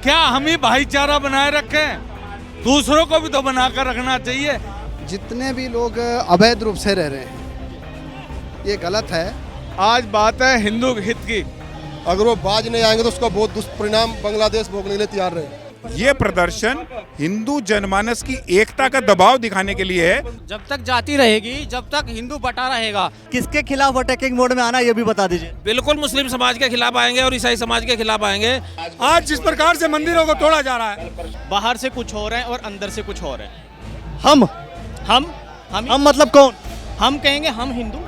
क्या हम ही भाईचारा बनाए रखें? दूसरों को भी तो बनाकर रखना चाहिए। जितने भी लोग अवैध रूप से रह रहे हैं ये गलत है। आज बात है हिंदू हित की। अगर वो बाज नहीं आएंगे तो उसका बहुत दुष्परिणाम बांग्लादेश भोगने के लिए तैयार रहे। ये प्रदर्शन हिंदू जनमानस की एकता का दबाव दिखाने के लिए है। जब तक जाति रहेगी, जब तक हिंदू बटा रहेगा। किसके खिलाफ अटैकिंग मोड में आना ये भी बता दीजिए। बिल्कुल मुस्लिम समाज के खिलाफ आएंगे और ईसाई समाज के खिलाफ आएंगे। आज जिस प्रकार से मंदिरों को तोड़ा जा रहा है, बाहर से कुछ और है और अंदर से कुछ और है। हम मतलब कौन? हम कहेंगे हम हिंदू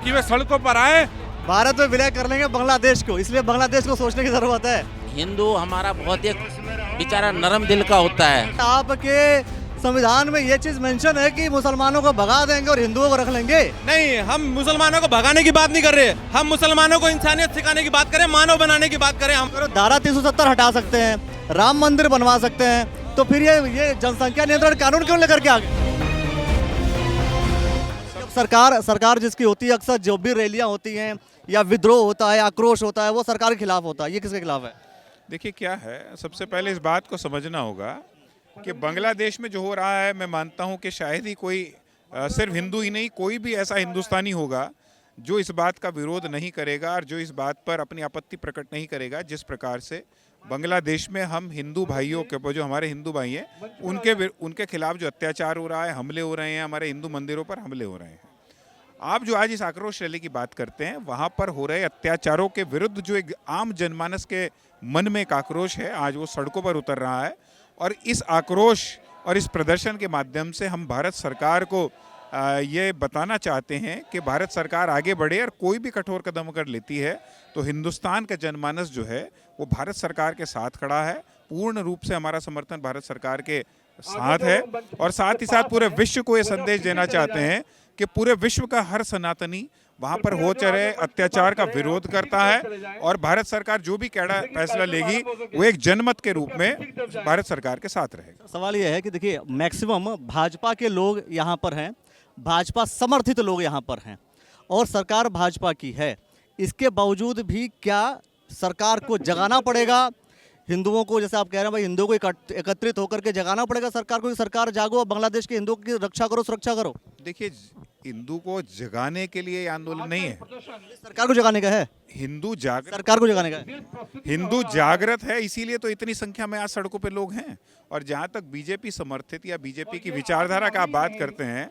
कि वे सड़कों पर आए। भारत में विलय कर लेंगे बांग्लादेश को, इसलिए बांग्लादेश को सोचने की जरूरत है। हिंदू हमारा बहुत एक बेचारा नरम दिल का होता है। आपके संविधान में ये चीज मेंशन है कि मुसलमानों को भगा देंगे और हिंदुओं को रख लेंगे। नहीं, हम मुसलमानों को भगाने की बात नहीं कर रहे, हम मुसलमानों को इंसानियत सिखाने की बात करें, मानव बनाने की बात करें। हम धारा 370 हटा सकते हैं, राम मंदिर बनवा सकते हैं, तो फिर ये जनसंख्या नियंत्रण कानून क्यों लेकर के आ गए? सरकार जिसकी होती है, अक्सर जो भी रैलियां होती हैं या विद्रोह होता है, आक्रोश होता है, वो सरकार के खिलाफ होता है। ये किसके खिलाफ है? देखिए क्या है, सबसे पहले इस बात को समझना होगा कि बांग्लादेश में जो हो रहा है, मैं मानता हूं कि शायद ही कोई सिर्फ हिंदू ही नहीं, कोई भी ऐसा हिंदुस्तानी होगा जो इस बात का विरोध नहीं करेगा और जो इस बात पर अपनी आपत्ति प्रकट नहीं करेगा जिस प्रकार से बांग्लादेश में हम हिंदू भाइयों के, जो हमारे हिंदू भाई हैं, उनके खिलाफ जो अत्याचार हो रहा है, हमले हो रहे हैं, हमारे हिंदू मंदिरों पर हमले हो रहे हैं। आप जो आज इस आक्रोश रैली की बात करते हैं, वहाँ पर हो रहे अत्याचारों के विरुद्ध जो एक आम जनमानस के मन में एक आक्रोश है, आज वो सड़कों पर उतर रहा है। और इस आक्रोश और इस प्रदर्शन के माध्यम से हम भारत सरकार को ये बताना चाहते हैं कि भारत सरकार आगे बढ़े और कोई भी कठोर कदम अगर लेती है तो हिंदुस्तान का जनमानस जो है वो भारत सरकार के साथ खड़ा है। पूर्ण रूप से हमारा समर्थन भारत सरकार के साथ है और साथ ही साथ पूरे विश्व को ये संदेश देना चाहते हैं कि पूरे विश्व का हर सनातनी वहाँ पर हो रहे अत्याचार का विरोध करता है और भारत सरकार जो भी कैडा फैसला लेगी वो एक जनमत के रूप में भारत सरकार के साथ रहेगा। सवाल यह है कि देखिए, मैक्सिमम भाजपा के लोग यहाँ पर हैं, भाजपा समर्थित लोग यहाँ पर हैं और सरकार भाजपा की है। इसके बावजूद भी क्या सरकार को जगाना पड़ेगा हिंदुओं को? जैसे आप कह रहे हैं भाई, हिंदुओं को एकत्रित होकर के जगाना पड़ेगा सरकार को, सरकार जागो, बांग्लादेश के हिंदुओं की रक्षा करो, सुरक्षा करो। देखिए, हिंदू को जगाने के लिए ये आंदोलन नहीं है, सरकार को जगाने का है। हिंदू जागृत, सरकार को जगाने का है। हिंदू जागृत है, इसीलिए तो इतनी संख्या में आज सड़कों पे लोग हैं। और जहाँ तक बीजेपी समर्थित या बीजेपी की विचारधारा का आप बात करते हैं,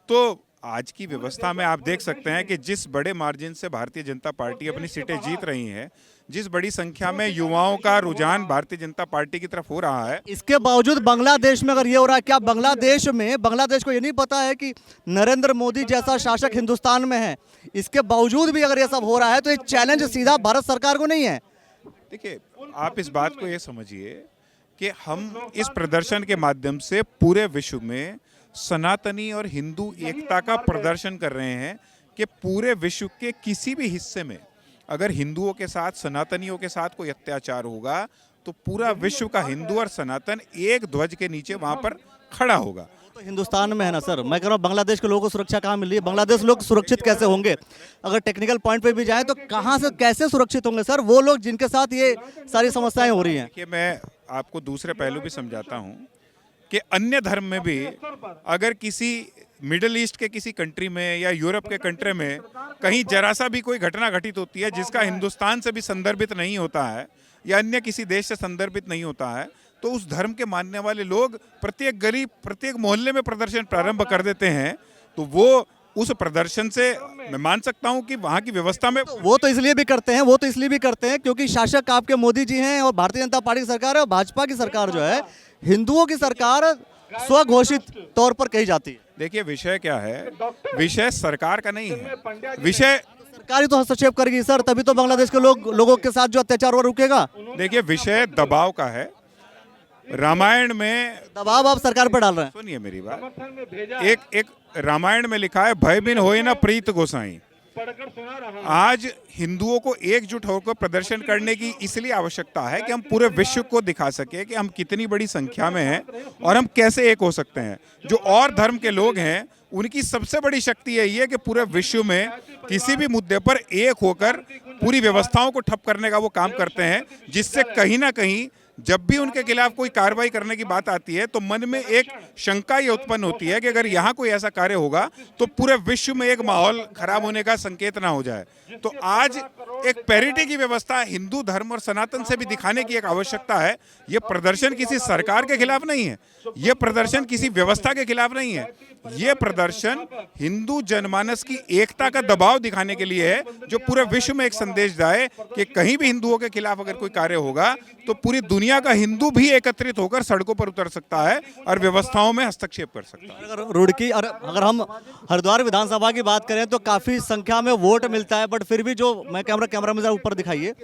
तो आज की व्यवस्था में आप देख सकते हैं कि जिस बड़े मार्जिन से भारतीय जनता पार्टी अपनी सीटें जीत रही है, जिस बड़ी संख्या में युवाओं का रुझान भारतीय जनता पार्टी की तरफ हो रहा है, इसके बावजूद बांग्लादेश में अगर ये हो रहा है, क्या बांग्लादेश को ये नहीं पता है कि नरेंद्र मोदी जैसा शासक हिंदुस्तान में है? इसके बावजूद भी अगर ये सब हो रहा है तो ये चैलेंज सीधा भारत सरकार को नहीं है। देखिए, आप इस बात को ये समझिए कि हम इस प्रदर्शन के माध्यम से पूरे विश्व में सनातनी और हिंदू एकता का प्रदर्शन कर रहे हैं कि पूरे विश्व के किसी भी हिस्से में अगर हिंदुओं के साथ, सनातनियों के साथ कोई अत्याचार होगा तो पूरा विश्व का हिंदू और सनातन एक ध्वज के नीचे वहां पर खड़ा होगा। तो हिंदुस्तान में है ना सर, मैं कह रहा हूँ बांग्लादेश के लोगों को सुरक्षा कहाँ मिल रही है? बांग्लादेश लोग सुरक्षित कैसे होंगे? अगर टेक्निकल पॉइंट पे भी जाएं तो कहाँ से कैसे सुरक्षित होंगे सर वो लोग जिनके साथ ये सारी समस्याएं हो रही हैं? देखिए, मैं आपको दूसरे पहलू भी समझाता हूँ कि अन्य धर्म में भी अगर किसी मिडिल ईस्ट के किसी कंट्री में या यूरोप के कंट्री में कहीं जरा सा भी कोई घटना घटित होती है जिसका हिंदुस्तान से भी संदर्भित नहीं होता है या अन्य किसी देश से संदर्भित नहीं होता है, तो उस धर्म के मानने वाले लोग प्रत्येक गली, प्रत्येक मोहल्ले में प्रदर्शन प्रारंभ कर देते हैं। तो वो उस प्रदर्शन से मैं मान सकता हूं कि वहां की व्यवस्था में वो तो इसलिए भी करते हैं क्योंकि शासक आपके मोदी जी हैं और भारतीय जनता पार्टी की सरकार है और भाजपा की सरकार जो है हिंदुओं की सरकार स्वघोषित तौर पर कही जाती है। देखिए, विषय क्या है, विषय सरकार का नहीं है, विषय सरकार ही तो हस्तक्षेप करेगी सर, तभी तो बांग्लादेश के लोगों के साथ जो अत्याचार वो रुकेगा। देखिए, विषय दबाव का है। रामायण में दबाव आप सरकार पर डाल रहे हैं। सुनिए मेरी बात, एक रामायण में लिखा है, भय बिन होए ना प्रीत गोसाई। आज हिंदुओं को एकजुट होकर प्रदर्शन करने की इसलिए आवश्यकता है कि हम पूरे विश्व को दिखा सके कि हम कितनी बड़ी संख्या में हैं और हम कैसे एक हो सकते हैं। जो और धर्म के लोग हैं उनकी सबसे बड़ी शक्ति यही है कि पूरे विश्व में किसी भी मुद्दे पर एक होकर पूरी व्यवस्थाओं को ठप करने का वो काम करते हैं, जिससे कहीं ना कहीं जब भी उनके खिलाफ कोई कार्रवाई करने की बात आती है तो मन में एक शंका ये उत्पन्न होती है कि अगर यहाँ कोई ऐसा कार्य होगा तो पूरे विश्व में एक माहौल खराब होने का संकेत ना हो जाए। तो आज एक पैरिटी की व्यवस्था हिंदू धर्म और सनातन से भी दिखाने की एक आवश्यकता है। ये प्रदर्शन किसी सरकार के खिलाफ नहीं है, ये प्रदर्शन किसी व्यवस्था के खिलाफ नहीं है, ये प्रदर्शन हिंदू जनमानस की एकता का दबाव दिखाने के लिए है, जो पूरे विश्व में एक संदेश जाए कि कहीं भी हिंदुओं के खिलाफ अगर कोई कार्य होगा तो पूरी दुनिया का हिंदू भी एकत्रित होकर सड़कों पर उतर सकता है और व्यवस्थाओं में हस्तक्षेप कर सकता है। अगर रुड़की और अगर हम हरिद्वार विधानसभा की बात करें तो काफ़ी संख्या में वोट मिलता है, बट फिर भी जो मैं कैमरा में जरा ऊपर दिखाइए,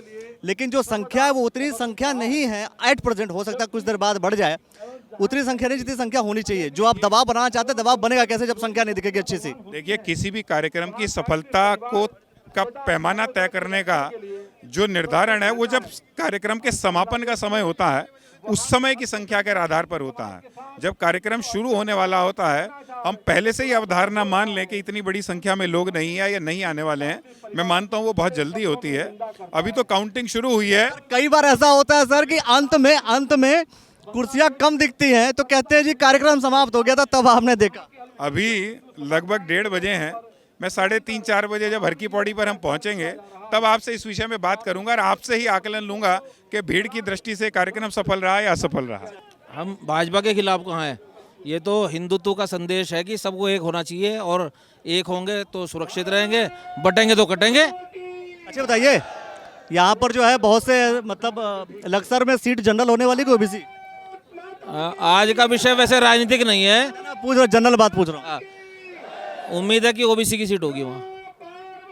लेकिन जो संख्या है वो उतनी संख्या नहीं है एट प्रेजेंट। हो सकता है कुछ देर बाद बढ़ जाए, उतनी संख्या नहीं जितनी संख्या होनी चाहिए। जो आप दबाव बनाना चाहते हैं, दबाव बनेगा कैसे जब संख्या नहीं दिखेगी अच्छी सी? देखिए, किसी भी कार्यक्रम की सफलता का पैमाना तय करने का जो निर्धारण है वो जब कार्यक्रम के समापन का समय होता है उस समय की संख्या के आधार पर होता है। जब कार्यक्रम शुरू होने वाला होता है हम पहले से ही अवधारणा मान लें कि इतनी बड़ी संख्या में लोग नहीं है या नहीं आने वाले हैं। मैं मानता हूं वो बहुत जल्दी होती है। अभी तो काउंटिंग शुरू हुई है। कई बार ऐसा होता है सर कि अंत में कुर्सियां कम दिखती हैं तो कहते हैं जी कार्यक्रम समाप्त हो गया था, तब आपने देखा। अभी लगभग 1:30 बजे हैं। मैं 3:30-4 बजे जब हर की पौड़ी पर हम पहुंचेंगे तब आपसे इस विषय में बात करूंगा और आपसे ही आकलन लूंगा कि भीड़ की दृष्टि से कार्यक्रम सफल रहा या असफल रहा। हम भाजपा के खिलाफ कहाँ हैं? ये तो हिंदुत्व का संदेश है कि सबको एक होना चाहिए और एक होंगे तो सुरक्षित रहेंगे, बटेंगे तो कटेंगे। अच्छा बताइए, यहाँ पर जो है बहुत से मतलब लक्सर में सीट जनरल होने वाली को ओबीसी? आज का विषय वैसे राजनीतिक नहीं है, पूछ रहा जनरल बात पूछ रहा हूँ। उम्मीद है कि ओबीसी की सीट होगी वहाँ।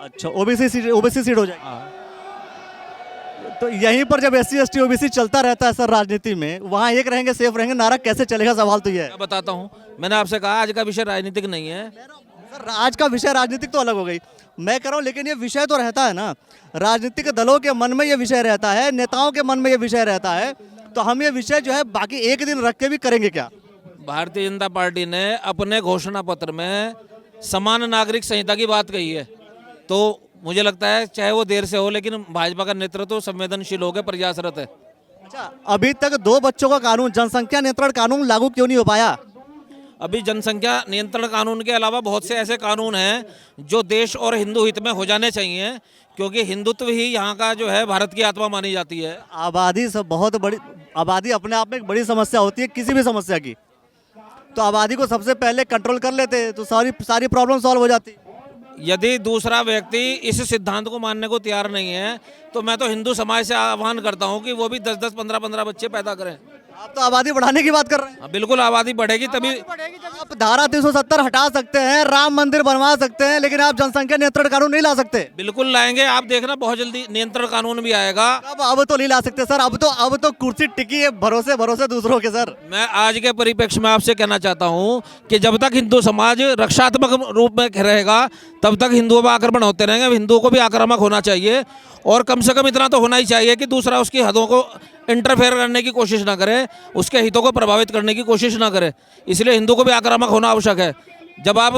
अच्छा, ओबीसी सीट हो जाएगी। तो यहीं पर जब SC ST OBC चलता रहता है सर राजनीति में, वहाँ एक रहेंगे सेफ रहेंगे, नारा कैसे चलेगा? सवाल तो ये है। मैं बताता हूँ, मैंने आपसे कहा आज का विषय राजनीतिक नहीं है। सर आज का विषय राजनीतिक तो अलग हो गई, मैं कह रहा हूँ, लेकिन ये विषय तो रहता है ना। राजनीतिक दलों के मन में ये विषय रहता है, नेताओं के मन में ये विषय रहता है, तो हम ये विषय जो है बाकी एक दिन रख के भी करेंगे क्या? भारतीय जनता पार्टी ने अपने घोषणा पत्र में समान नागरिक संहिता की बात कही है, तो मुझे लगता है चाहे वो देर से हो लेकिन भाजपा का नेतृत्व संवेदनशील होकर प्रयासरत है। अच्छा, अभी तक 2 बच्चों का कानून, जनसंख्या नियंत्रण कानून लागू क्यों नहीं हो पाया? अभी जनसंख्या नियंत्रण कानून के अलावा बहुत से ऐसे कानून हैं जो देश और हिंदू हित में हो जाने चाहिए, क्योंकि हिंदुत्व ही यहाँ का जो है भारत की आत्मा मानी जाती है। आबादी सब बहुत बड़ी, आबादी अपने आप में एक बड़ी समस्या होती है किसी भी समस्या की, तो आबादी को सबसे पहले कंट्रोल कर लेते तो सारी प्रॉब्लम सॉल्व हो जाती। यदि दूसरा व्यक्ति इस सिद्धांत को मानने को तैयार नहीं है तो मैं तो हिंदू समाज से आह्वान करता हूं कि वो भी 10-10, 15-15 बच्चे पैदा करें। आप तो आबादी बढ़ाने की बात कर रहे हैं। बिल्कुल, आबादी बढ़ेगी तभी। आप धारा 370 हटा सकते हैं, राम मंदिर बनवा सकते हैं, लेकिन आप जनसंख्या नियंत्रण कानून नहीं ला सकते। बिल्कुल लाएंगे, आप देखना बहुत जल्दी नियंत्रण कानून भी आएगा। अब तो नहीं ला सकते सर, अब तो कुर्सी टिकी है भरोसे दूसरों के। सर मैं आज के परिप्रेक्ष्य में आपसे कहना चाहता हूं कि जब तक हिंदू समाज रक्षात्मक रूप में रहेगा तब तक हिंदुओं पर आक्रमण होते रहेंगे। हिंदुओं को भी आक्रामक होना चाहिए और कम से कम इतना तो होना ही चाहिए कि दूसरा उसकी हदों को इंटरफेयर करने की कोशिश ना करे, उसके हितों को प्रभावित करने की कोशिश ना करे। इसलिए हिंदू को भी आक्रामक होना आवश्यक है। जब आप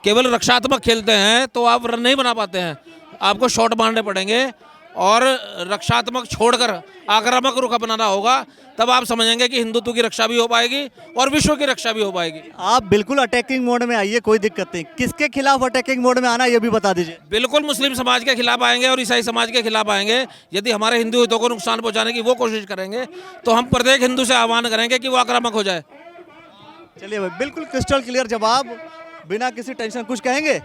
केवल रक्षात्मक खेलते हैं तो आप रन नहीं बना पाते हैं, आपको शॉट मारने पड़ेंगे और रक्षात्मक छोड़कर आक्रामक रुख अपनाना होगा, तब आप समझेंगे कि हिंदुत्व की रक्षा भी हो पाएगी और विश्व की रक्षा भी हो पाएगी। आप बिल्कुल अटैकिंग मोड में आइए, कोई दिक्कत नहीं। किसके खिलाफ अटैकिंग मोड में आना ये भी बता दीजिए। बिल्कुल मुस्लिम समाज के खिलाफ आएंगे और ईसाई समाज के खिलाफ आएंगे। यदि हमारे हिंदू हितों को नुकसान पहुंचाने की वो कोशिश करेंगे तो हम प्रत्येक हिंदू से आह्वान करेंगे कि वो आक्रामक हो जाए। चलिए भाई, बिल्कुल क्रिस्टल क्लियर जवाब, बिना किसी टेंशन। कुछ कहेंगे?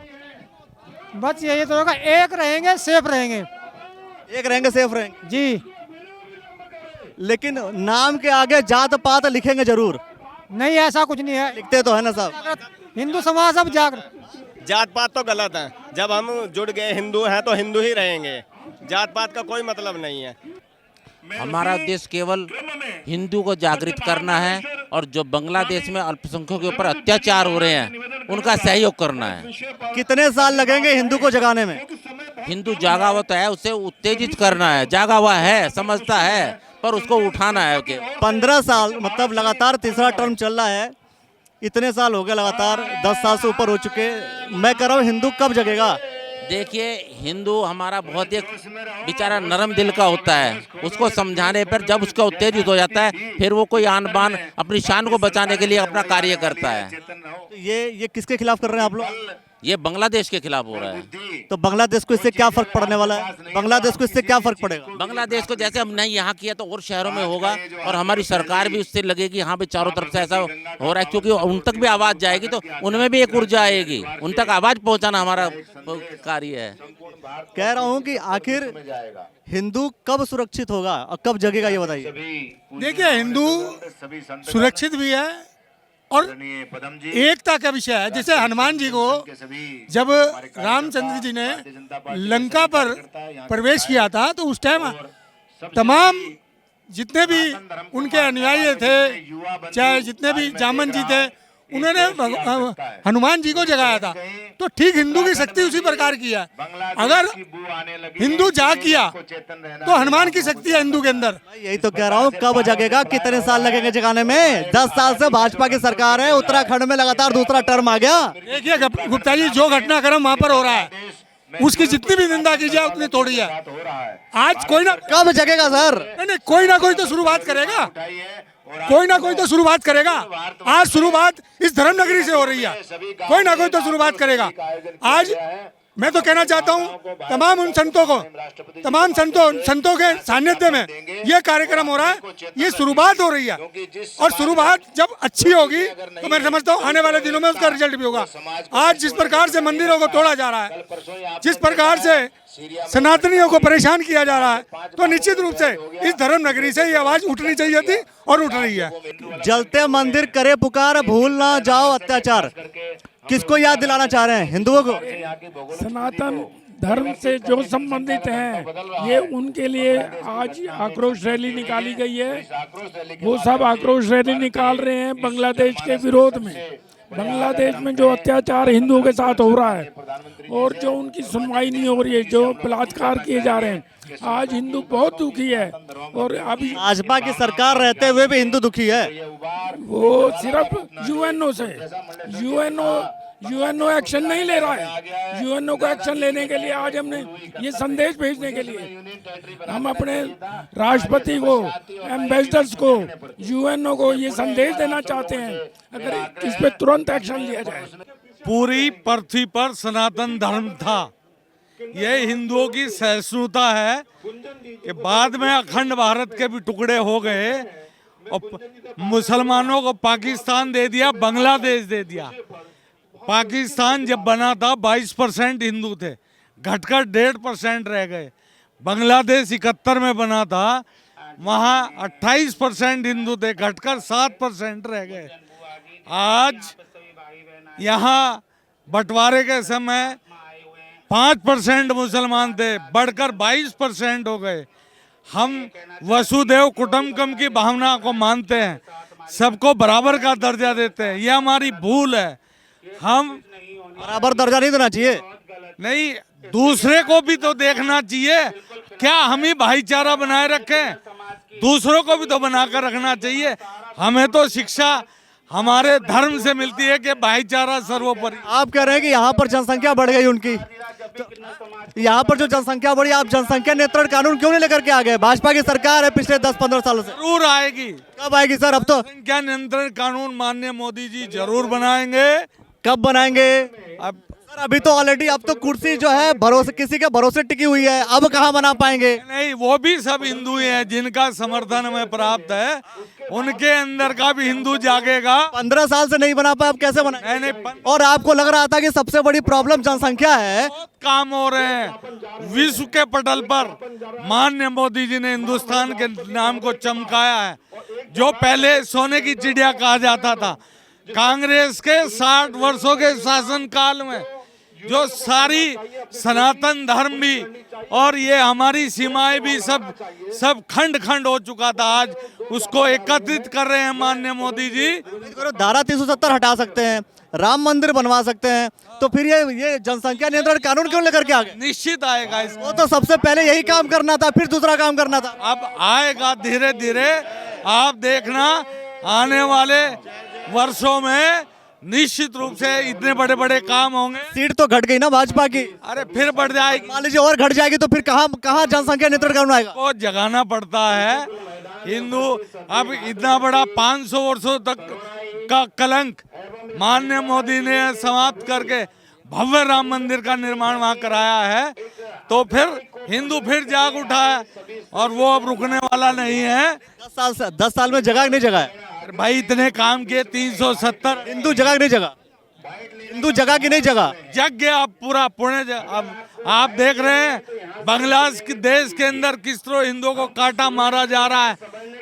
बस यही तो होगा, एक रहेंगे सेफ रहेंगे। एक रहेंगे सेफ रहेंगे जी, लेकिन नाम के आगे जात पात लिखेंगे जरूर? नहीं, ऐसा कुछ नहीं है। लिखते तो है ना साहब। हिंदू समाज अब जागृत। जात पात तो गलत है, जब हम जुड़ गए हिंदू हैं तो हिंदू ही रहेंगे, जात पात का कोई मतलब नहीं है। हमारा उद्देश्य केवल हिंदू को जागृत करना है और जो बांग्लादेश में अल्पसंख्यकों के ऊपर अत्याचार हो रहे हैं उनका सहयोग करना है। कितने साल लगेंगे हिंदू को जगाने में? हिंदू जागा हुआ तो है, उसे उत्तेजित करना है। जागा हुआ है, समझता है, पर उसको उठाना है। 15 साल मतलब लगातार तीसरा टर्म चल रहा है, इतने साल हो गए लगातार, 10 साल से ऊपर हो चुके। मैं कह रहा हूँ हिंदू कब जगेगा? देखिए, हिंदू हमारा बहुत एक बेचारा नरम दिल का होता है। उसको समझाने पर जब उसका उत्तेजित हो जाता है, फिर वो कोई आन बान अपनी शान को बचाने के लिए अपना कार्य करता है। ये किसके खिलाफ कर रहे हैं आप लोग? ये बांग्लादेश के खिलाफ हो रहा है। तो बांग्लादेश को इससे क्या फर्क पड़ने वाला है? बांग्लादेश को इससे क्या फर्क पड़ेगा? बांग्लादेश को जैसे हमने यहाँ किया तो और शहरों में होगा, और हमारी सरकार भी उससे लगेगी हाँ भाई चारों तरफ से ऐसा हो रहा है, क्योंकि उन तक भी आवाज जाएगी तो उनमें भी एक ऊर्जा आएगी। उन तक आवाज पहुंचाना हमारा कार्य है। कह रहा हूँ कि आखिर हिंदू कब सुरक्षित होगा और कब जगेगा, ये बताइए। देखिए, हिंदू सुरक्षित भी है और एकता का विषय है। जैसे हनुमान जी को जब रामचंद्र जी ने लंका पर प्रवेश किया था तो उस टाइम तमाम जितने भी उनके अनुयायी थे, चाहे जितने भी जामन जी थे, उन्होंने हनुमान जी को जगाया था। तो ठीक हिंदू की शक्ति उसी प्रकार की है। अगर हिंदू जाग किया तो हनुमान की शक्ति है हिंदू के अंदर। यही तो कह रहा हूँ, कब जगेगा, कितने साल लगेंगे जगाने में? 10 साल से भाजपा की सरकार है, उत्तराखंड में लगातार दूसरा टर्म आ गया। देखिए गुप्ता जी, जो घटनाक्रम वहाँ पर हो रहा है उसकी जितनी भी निंदा की जाए उतनी थोड़ी है। आज कोई ना कब जगेगा सर? नहीं, कोई ना कोई तो शुरुआत करेगा, कोई ना कोई तो शुरुआत करेगा। आज शुरुआत इस धर्म नगरी से हो रही है, कोई ना कोई तो शुरुआत करेगा। आज मैं तो कहना चाहता हूँ तमाम उन संतों को, तमाम संतों के सानिध्य में ये कार्यक्रम हो रहा है, ये शुरुआत हो रही है। और शुरुआत जब अच्छी होगी तो मैं समझता हूँ आने वाले दिनों में उसका रिजल्ट भी होगा। आज जिस प्रकार से मंदिरों को तोड़ा जा रहा है, जिस प्रकार से सनातनियों को परेशान किया जा रहा है, तो निश्चित रूप से इस धर्म नगरी से ये आवाज उठनी चाहिए थी और उठ रही है। जलते मंदिर करे पुकार, भूल ना जाओ अत्याचार। किसको याद दिलाना चाह रहे हैं? हिंदुओं को? सनातन धर्म से जो संबंधित हैं, ये उनके लिए आज आक्रोश रैली निकाली गई है। वो सब आक्रोश रैली निकाल रहे हैं बांग्लादेश के विरोध में। बांग्लादेश में जो अत्याचार हिंदुओं के साथ हो रहा है और जो उनकी सुनवाई नहीं हो रही है, जो बलात्कार किए जा रहे हैं, आज हिंदू बहुत दुखी है। और अभी भाजपा की सरकार रहते हुए भी हिंदू दुखी है। वो सिर्फ यूएनओ से यूएनओ एक्शन नहीं ले रहा है। यूएनओ को एक्शन लेने के लिए आज हमने ये संदेश भेजने के लिए हम अपने राष्ट्रपति को, एम्बेसडर्स को, यूएनओ को ये संदेश देना चाहते हैं अगर इस पे तुरंत एक्शन लिया जाए। पूरी पृथ्वी पर सनातन धर्म था। यह हिंदुओं की सहिष्णुता है कि बाद में अखंड भारत के भी टुकड़े हो गए और मुसलमानों को पाकिस्तान दे दिया, बांग्लादेश दे दिया। पाकिस्तान जब बना था 22% हिंदू थे, घटकर 1.5% रह गए। बांग्लादेश 71 में बना था, वहाँ 28% हिंदू थे, घटकर 7% रह गए। आज यहाँ बंटवारे के समय 5% मुसलमान थे, बढ़कर 22% हो गए। हम वसुदेव कुटुंबकम की भावना को मानते हैं, सबको बराबर का दर्जा देते हैं। ये हमारी भूल है। हम बराबर दर्जा नहीं देना चाहिए। नहीं, दूसरे को भी तो देखना चाहिए। क्या हम ही भाईचारा बनाए रखें? दूसरों को भी तो बनाकर रखना चाहिए। हमें तो शिक्षा हमारे धर्म से मिलती है कि भाईचारा सर्वोपरि। आप कह रहे हैं कि यहाँ पर जनसंख्या बढ़ गई उनकी, तो यहाँ पर जो जनसंख्या बढ़ी, आप जनसंख्या नियंत्रण कानून क्यों नहीं लेकर के आ गए? भाजपा की सरकार है पिछले 10-15 सालों से। जरूर आएगी। कब आएगी सर? अब तो जनसंख्या नियंत्रण कानून माननीय मोदी जी जरूर बनाएंगे। कब बनाएंगे? अब सर अभी तो ऑलरेडी, अब तो कुर्सी जो है भरोसे, किसी के भरोसे टिकी हुई है, अब कहाँ बना पाएंगे? नहीं, वो भी सब हिंदू ही हैं जिनका समर्थन हमें प्राप्त है, उनके अंदर का भी हिंदू जागेगा। 15 साल से नहीं बना पाए, अब कैसे बनाए? नहीं, और आपको लग रहा था कि सबसे बड़ी प्रॉब्लम जनसंख्या है? काम हो रहे हैं विश्व के पटल पर। माननीय मोदी जी ने हिंदुस्तान के नाम को चमकाया है। जो पहले सोने की चिड़िया कहा जाता था, कांग्रेस के 60 वर्षों के शासन काल में जो सारी सनातन धर्म भी और ये हमारी सीमाएं भी सब खंड खंड हो चुका था, आज उसको एकत्रित कर रहे हैं माननीय मोदी जी। धारा 370 हटा सकते हैं, राम मंदिर बनवा सकते हैं, तो फिर ये जनसंख्या नियंत्रण कानून क्यों लेकर के आ गए? निश्चित आएगा इस। वो तो सबसे पहले यही काम करना था, फिर दूसरा काम करना था। अब आएगा धीरे धीरे, आप देखना आने वाले वर्षों में निश्चित रूप से इतने बड़े बड़े काम होंगे। सीट तो घट गई ना भाजपा की। अरे फिर बढ़ जाएगी। मान लीजिए और घट जाएगी तो फिर कहाँ जनसंख्या नियंत्रण कानून आएगा? को जगाना पड़ता है। हिंदू अब इतना बड़ा 500 वर्षों तक का कलंक माननीय मोदी ने समाप्त करके भव्य राम मंदिर का निर्माण वहां कराया है, तो फिर हिंदू फिर जाग उठा है और वो अब रुकने वाला नहीं है। 10 साल में जगह नहीं जगह है भाई, इतने काम किए 370। हिंदू जगह नहीं जगह, हिंदू जगह की नहीं जगह, जग गया अब पूरा पुणे। अब आप देख रहे हैं बांग्लादेश के अंदर किस तरह हिंदुओं को काटा मारा जा रहा है।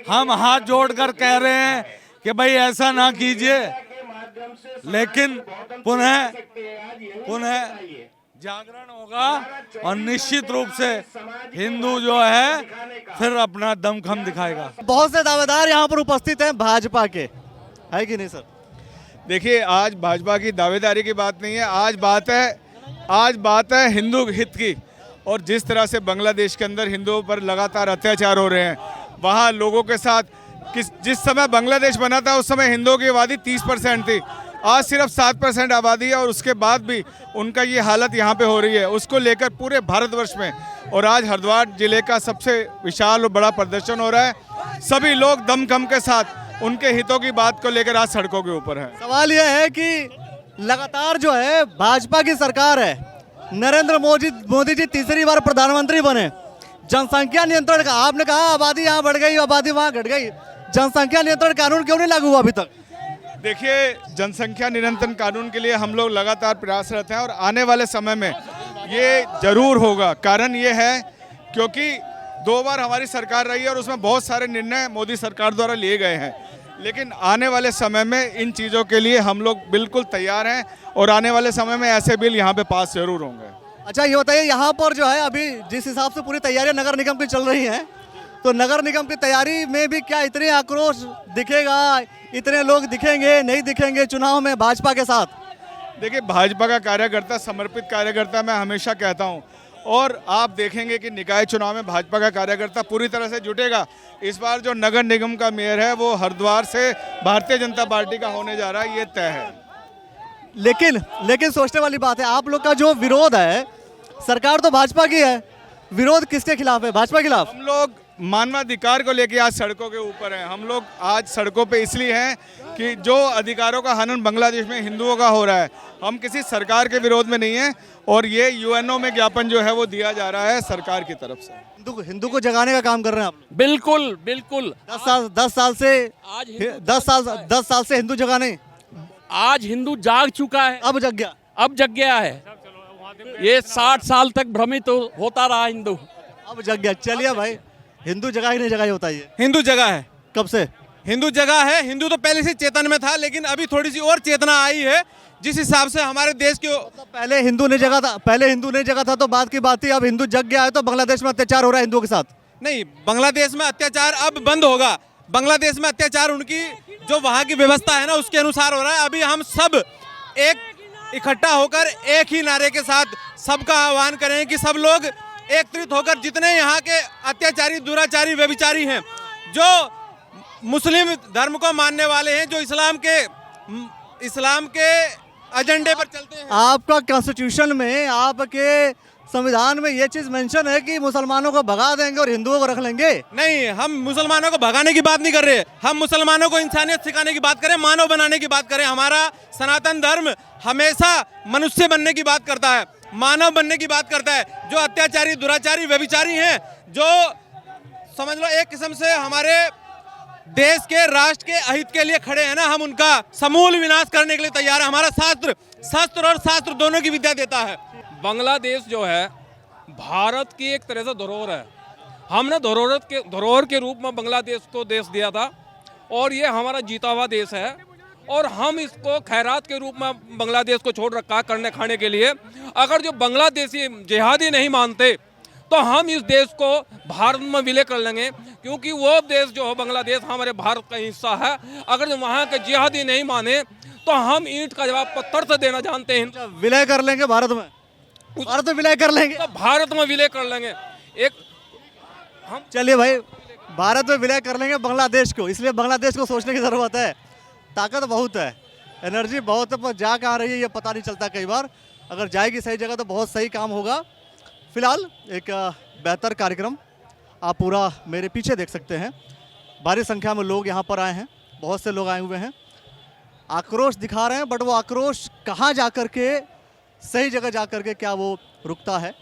हम हाथ जोड़कर कह रहे हैं कि भाई ऐसा ना कीजिए, लेकिन पुनः जागरण होगा और निश्चित रूप से हिंदू जो है फिर अपना दमखम दिखाएगा। बहुत से दावेदार यहाँ पर उपस्थित हैं भाजपा के, है कि नहीं सर? देखिए, आज भाजपा की दावेदारी की बात नहीं है, आज बात है हिंदू हित की। और जिस तरह से बांग्लादेश के अंदर हिंदुओं पर लगातार अत्याचार हो रहे हैं, वहाँ लोगों के साथ जिस समय बांग्लादेश बना था उस समय हिंदुओं की आबादी 30% थी, आज सिर्फ 7% आबादी है और उसके बाद भी उनका ये हालत यहाँ पे हो रही है। उसको लेकर पूरे भारतवर्ष में और आज हरिद्वार जिले का सबसे विशाल और बड़ा प्रदर्शन हो रहा है। सभी लोग दमखम के साथ उनके हितों की बात को लेकर आज सड़कों के ऊपर है। सवाल यह है कि लगातार जो है भाजपा की सरकार है, नरेंद्र मोदी जी तीसरी बार प्रधानमंत्री बने, जनसंख्या नियंत्रण का आपने कहा आबादी यहाँ बढ़ गई, आबादी वहाँ घट गई, जनसंख्या नियंत्रण कानून क्यों नहीं लागू हुआ अभी तक? देखिए, जनसंख्या नियंत्रण कानून के लिए हम लोग लगातार प्रयासरत हैं और आने वाले समय में ये जरूर होगा। कारण ये है क्योंकि 2 बार हमारी सरकार रही है और उसमें बहुत सारे निर्णय मोदी सरकार द्वारा लिए गए हैं, लेकिन आने वाले समय में इन चीज़ों के लिए हम लोग बिल्कुल तैयार हैं और आने वाले समय में ऐसे बिल यहाँ पे पास जरूर होंगे। अच्छा, ये बताइए यहाँ पर जो है अभी जिस हिसाब से पूरी तैयारियां नगर निगम की चल रही हैं, तो नगर निगम की तैयारी में भी क्या इतने आक्रोश दिखेगा, इतने लोग दिखेंगे नहीं दिखेंगे चुनाव में भाजपा के साथ? देखिए, भाजपा का कार्यकर्ता समर्पित कार्यकर्ता मैं हमेशा कहता हूं, और आप देखेंगे कि निकाय चुनाव में भाजपा का कार्यकर्ता पूरी तरह से जुटेगा। इस बार जो नगर निगम का मेयर है वो हरिद्वार से भारतीय जनता पार्टी का होने जा रहा है, ये तय है। लेकिन सोचने वाली बात है, आप लोग का जो विरोध है, सरकार तो भाजपा की है, विरोध किसके खिलाफ है? भाजपा के खिलाफ। हम लोग मानवाधिकार को लेकर आज सड़कों के ऊपर हैं। हम लोग आज सड़कों पे इसलिए हैं कि जो अधिकारों का हनन बांग्लादेश में हिंदुओं का हो रहा है, हम किसी सरकार के विरोध में नहीं हैं और ये यूएनओ में ज्ञापन जो है वो दिया जा रहा है सरकार की तरफ से। हिंदू को जगाने का काम कर रहे हैं आप? बिल्कुल बिल्कुल। 10 साल से हिंदू जगा नहीं, आज हिंदू जाग चुका है। अब जग गया है। ये 60 साल तक भ्रमित होता रहा हिंदू, अब जग गया। चलिए भाई, हिंदू जगह ही नहीं जगह होता है। हिंदू जगह है। कब से हिंदू जगह है? हिंदू तो पहले से चेतन में था, लेकिन अभी थोड़ी सी और चेतना आई है जिस हिसाब से हमारे देश के पहले हिंदू नहीं जगह था तो बात की बात थी। अब हिंदू जग गया है तो बांग्लादेश में अत्याचार हो रहा है हिंदुओं के साथ। नहीं, बांग्लादेश में अत्याचार अब बंद होगा। बांग्लादेश में अत्याचार उनकी जो वहाँ की व्यवस्था है ना उसके अनुसार हो रहा है। अभी हम सब एक इकट्ठा होकर एक ही नारे के साथ सबका आह्वान करें कि सब लोग एकत्रित होकर जितने यहाँ के अत्याचारी, दुराचारी, व्यभिचारी हैं, जो मुस्लिम धर्म को मानने वाले हैं, जो इस्लाम के एजेंडे पर चलते हैं। आपका कॉन्स्टिट्यूशन में, आपके संविधान में ये चीज मेंशन है कि मुसलमानों को भगा देंगे और हिंदुओं को रख लेंगे। नहीं, हम मुसलमानों को भगाने की बात नहीं कर रहे, हम मुसलमानों को इंसानियत सिखाने की बात करें, मानव बनाने की बात करें। हमारा सनातन धर्म हमेशा मनुष्य बनने की बात करता है, मानव बनने की बात करता है। जो अत्याचारी, दुराचारी, व्यभिचारी हैं, जो समझ लो एक किस्म से हमारे देश के, राष्ट्र के अहित के लिए खड़े हैं ना, हम उनका समूल विनाश करने के लिए तैयार है। हमारा शस्त्र और शास्त्र दोनों की विद्या देता है। बांग्लादेश जो है भारत की एक तरह से धरोहर है। हमने धरोहर के रूप में बांग्लादेश को देश दिया था और ये हमारा जीता हुआ देश है और हम इसको खैरात के रूप में बांग्लादेश को छोड़ रखा है करने खाने के लिए। अगर जो बांग्लादेशी जिहादी नहीं मानते तो हम इस देश को भारत में विलय कर लेंगे, क्योंकि वो देश जो है बांग्लादेश हमारे भारत का हिस्सा है। अगर जो वहाँ के जिहादी नहीं माने तो हम ईंट का जवाब पत्थर से देना जानते हैं। विलय कर लेंगे भारत में विलय कर लेंगे, तो भारत में विलय कर लेंगे। हम चलिए भाई, भारत में विलय कर लेंगे बांग्लादेश को, इसलिए बांग्लादेश को सोचने की जरूरत है। ताकत बहुत है, एनर्जी बहुत है, पर जा कहाँ रही है ये पता नहीं चलता कई बार। अगर जाएगी सही जगह तो बहुत सही काम होगा। फिलहाल एक बेहतर कार्यक्रम आप पूरा मेरे पीछे देख सकते हैं। भारी संख्या में लोग यहाँ पर आए हैं, बहुत से लोग आए हुए हैं, आक्रोश दिखा रहे हैं, बट वो आक्रोश कहाँ जा कर के, सही जगह जा कर के क्या वो रुकता है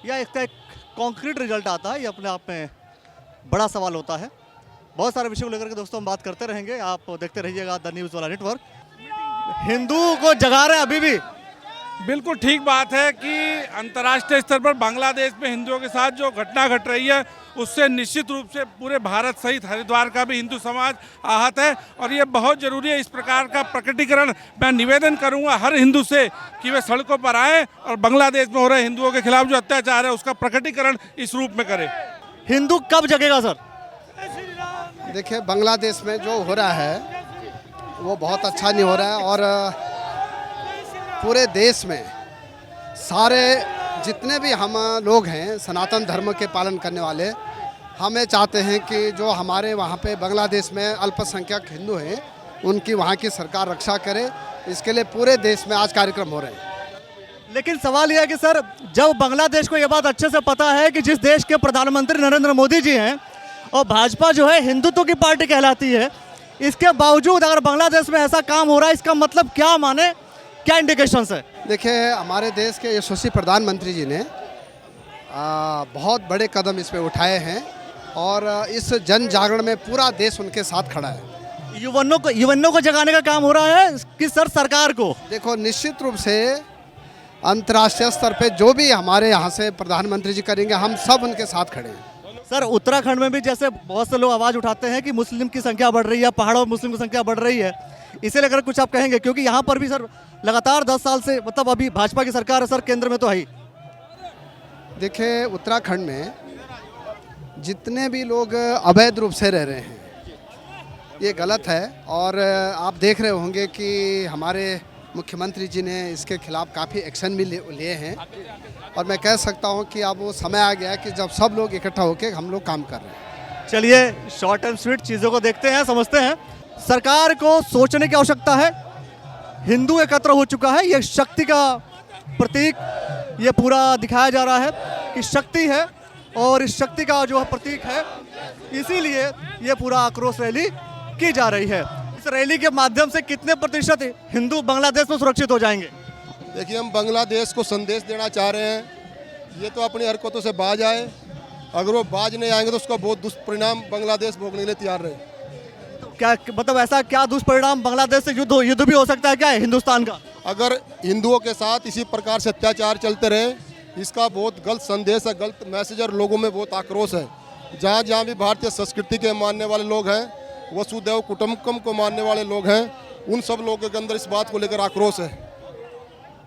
या इसका एक कॉन्क्रीट रिजल्ट आता है, ये अपने आप में बड़ा सवाल होता है। बहुत सारे विषयों को लेकर के दोस्तों हम बात करते रहेंगे, आप देखते रहिएगा द न्यूज़ वाला नेटवर्क। हिंदू को जगा रहे हैं अभी भी। बिल्कुल ठीक बात है कि अंतर्राष्ट्रीय स्तर पर बांग्लादेश में हिंदुओं के साथ जो घटना घट रही है उससे निश्चित रूप से पूरे भारत सहित हरिद्वार का भी हिंदू समाज आहत है और ये बहुत ज़रूरी है। इस प्रकार का प्रकटीकरण मैं निवेदन करूंगा हर हिंदू से कि वे सड़कों पर आए और बांग्लादेश में हो रहे हिंदुओं के खिलाफ जो अत्याचार है उसका प्रकटीकरण इस रूप में करें। हिंदू कब जगेगा सर? देखिए, बांग्लादेश में जो हो रहा है वो बहुत अच्छा नहीं हो रहा है और पूरे देश में सारे जितने भी हम लोग हैं सनातन धर्म के पालन करने वाले, हमें चाहते हैं कि जो हमारे वहाँ पे बांग्लादेश में अल्पसंख्यक हिंदू हैं उनकी वहाँ की सरकार रक्षा करे। इसके लिए पूरे देश में आज कार्यक्रम हो रहे हैं। लेकिन सवाल यह है कि सर, जब बांग्लादेश को यह बात अच्छे से पता है कि जिस देश के प्रधानमंत्री नरेंद्र मोदी जी हैं और भाजपा जो है हिंदुत्व की पार्टी कहलाती है, इसके बावजूद अगर बांग्लादेश में ऐसा काम हो रहा है, इसका मतलब क्या माने, क्या इंडिकेशंस है? देखिए, हमारे देश के यशस्वी प्रधानमंत्री जी ने बहुत बड़े कदम इसमें उठाए हैं और इस जन जागरण में पूरा देश उनके साथ खड़ा है। युवनों को जगाने का काम हो रहा है कि सर सरकार को? देखो, निश्चित रूप से अंतर्राष्ट्रीय स्तर पे जो भी हमारे यहाँ से प्रधानमंत्री जी करेंगे, हम सब उनके साथ खड़े हैं। सर, उत्तराखंड में भी जैसे बहुत से लोग आवाज़ उठाते हैं कि मुस्लिम की संख्या बढ़ रही है, पहाड़ों में मुस्लिम की संख्या बढ़ रही है, इसे लेकर कुछ आप कहेंगे? क्योंकि यहाँ पर भी सर लगातार 10 साल से, मतलब अभी भाजपा की सरकार है सर, केंद्र में तो है ही। देखिए, उत्तराखंड में जितने भी लोग अवैध रूप से रह रहे हैं ये गलत है और आप देख रहे होंगे कि हमारे मुख्यमंत्री जी ने इसके खिलाफ काफ़ी एक्शन भी लिए हैं और मैं कह सकता हूं कि अब वो समय आ गया है कि जब सब लोग इकट्ठा होकर हम लोग काम कर रहे हैं। चलिए, शॉर्ट एंड स्वीट चीज़ों को देखते हैं, समझते हैं। सरकार को सोचने की आवश्यकता है। हिंदू एकत्र हो चुका है, ये शक्ति का प्रतीक ये पूरा दिखाया जा रहा है कि शक्ति है और इस शक्ति का जो प्रतीक है, इसीलिए ये पूरा आक्रोश रैली की जा रही है। इस रैली के माध्यम से कितने प्रतिशत हिंदू बांग्लादेश में सुरक्षित हो जाएंगे? देखिए, हम बांग्लादेश को संदेश देना चाह रहे हैं, ये तो अपनी हरकतों से बाज आए, अगर वो बाज नहीं आएंगे तो उसका बहुत दुष्परिणाम बांग्लादेश भोगने के लिए तैयार रहे। क्या मतलब ऐसा क्या दुष्परिणाम बांग्लादेश से युद्ध भी हो सकता है क्या है हिंदुस्तान का? अगर हिंदुओं के साथ इसी प्रकार से अत्याचार चलते रहे, इसका बहुत गलत संदेश है, गलत मैसेज और लोगों में बहुत आक्रोश है। जहाँ जहाँ भी भारतीय संस्कृति के मानने वाले लोग हैं, वसुदैव कुटुंबकम को मानने वाले लोग हैं, उन सब लोगों के अंदर इस बात को लेकर आक्रोश है।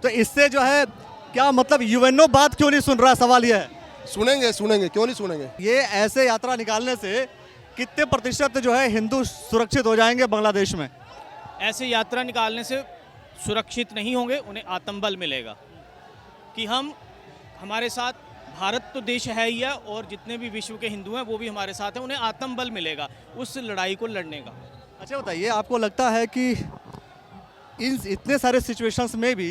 तो इससे जो है क्या मतलब यूएनओ बात क्यों नहीं सुन रहा? सवाल यह है। सुनेंगे, क्यों नहीं सुनेंगे। ये ऐसे यात्रा निकालने से कितने प्रतिशत जो है हिंदू सुरक्षित हो जाएंगे बांग्लादेश में? ऐसे यात्रा निकालने से सुरक्षित नहीं होंगे, उन्हें आत्मबल मिलेगा कि हमारे साथ भारत तो देश है ही है और जितने भी विश्व के हिंदू हैं वो भी हमारे साथ हैं, उन्हें आत्मबल मिलेगा उस लड़ाई को लड़ने का। अच्छा बताइए, आपको लगता है कि इन इतने सारे सिचुएशंस में भी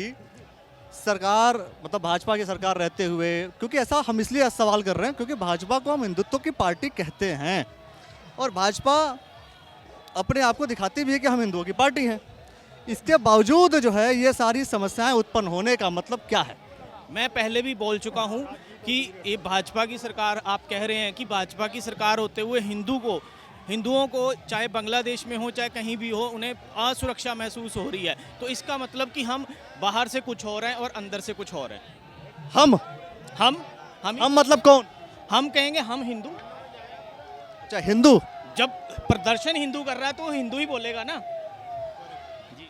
सरकार, मतलब भाजपा की सरकार रहते हुए, क्योंकि ऐसा हम इसलिए सवाल कर रहे हैं क्योंकि भाजपा को हम हिंदुत्व की पार्टी कहते हैं और भाजपा अपने आप को दिखाती भी है कि हम हिंदुओं की पार्टी हैं, इसके बावजूद जो है ये सारी समस्याएं उत्पन्न होने का मतलब क्या है? मैं पहले भी बोल चुका हूं कि ये भाजपा की सरकार, आप कह रहे हैं कि भाजपा की सरकार होते हुए हिंदुओं को चाहे बांग्लादेश में हो चाहे कहीं भी हो, उन्हें असुरक्षा महसूस हो रही है, तो इसका मतलब कि हम बाहर से कुछ हो रहे हैं और अंदर से कुछ और हैं। हम मतलब कौन? हम कहेंगे हम हिंदू। अच्छा, हिंदू जब प्रदर्शन हिंदू कर रहा है तो वो हिंदू ही बोलेगा ना।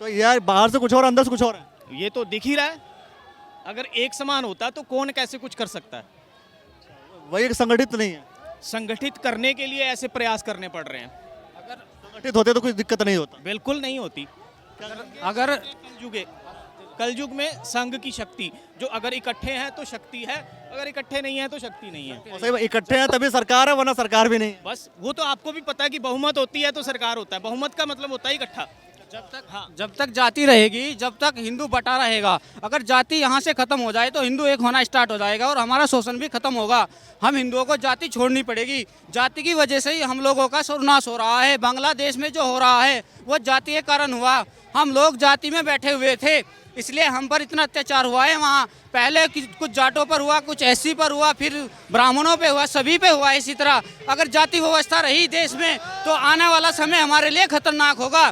तो यार बाहर से कुछ और अंदर से कुछ और है, ये तो दिख ही रहा है। अगर एक समान होता तो कौन कैसे कुछ कर सकता है? वही संगठित नहीं है। संगठित करने के लिए ऐसे प्रयास करने पड़ रहे हैं। अगर संगठित होते तो कुछ दिक्कत नहीं होता। बिल्कुल नहीं होती। अगर कलयुग में संघ की शक्ति, जो अगर इकट्ठे हैं तो शक्ति है, अगर इकट्ठे नहीं है तो शक्ति नहीं है। सही, इकट्ठे हैं तभी सरकार है, वरना सरकार भी नहीं। बस वो तो आपको भी पता है कि बहुमत होती है तो सरकार होता है, बहुमत का मतलब होता है इकट्ठा। जब तक जाति रहेगी, जब तक हिंदू बटा रहेगा, अगर जाति यहाँ से खत्म हो जाए तो हिंदू एक होना स्टार्ट हो जाएगा और हमारा शोषण भी खत्म होगा। हम हिंदुओं को जाति छोड़नी पड़ेगी। जाति की वजह से ही हम लोगों का सर्वनाश हो रहा है। बांग्लादेश में जो हो रहा है वो जाति के कारण हुआ। हम लोग जाति में बैठे हुए थे, इसलिए हम पर इतना अत्याचार हुआ है। वहाँ पहले कुछ जाटों पर हुआ, कुछ एससी पर हुआ, फिर ब्राह्मणों पे हुआ, सभी पे हुआ। इसी तरह अगर जाति व्यवस्था रही देश में तो आने वाला समय हमारे लिए खतरनाक होगा।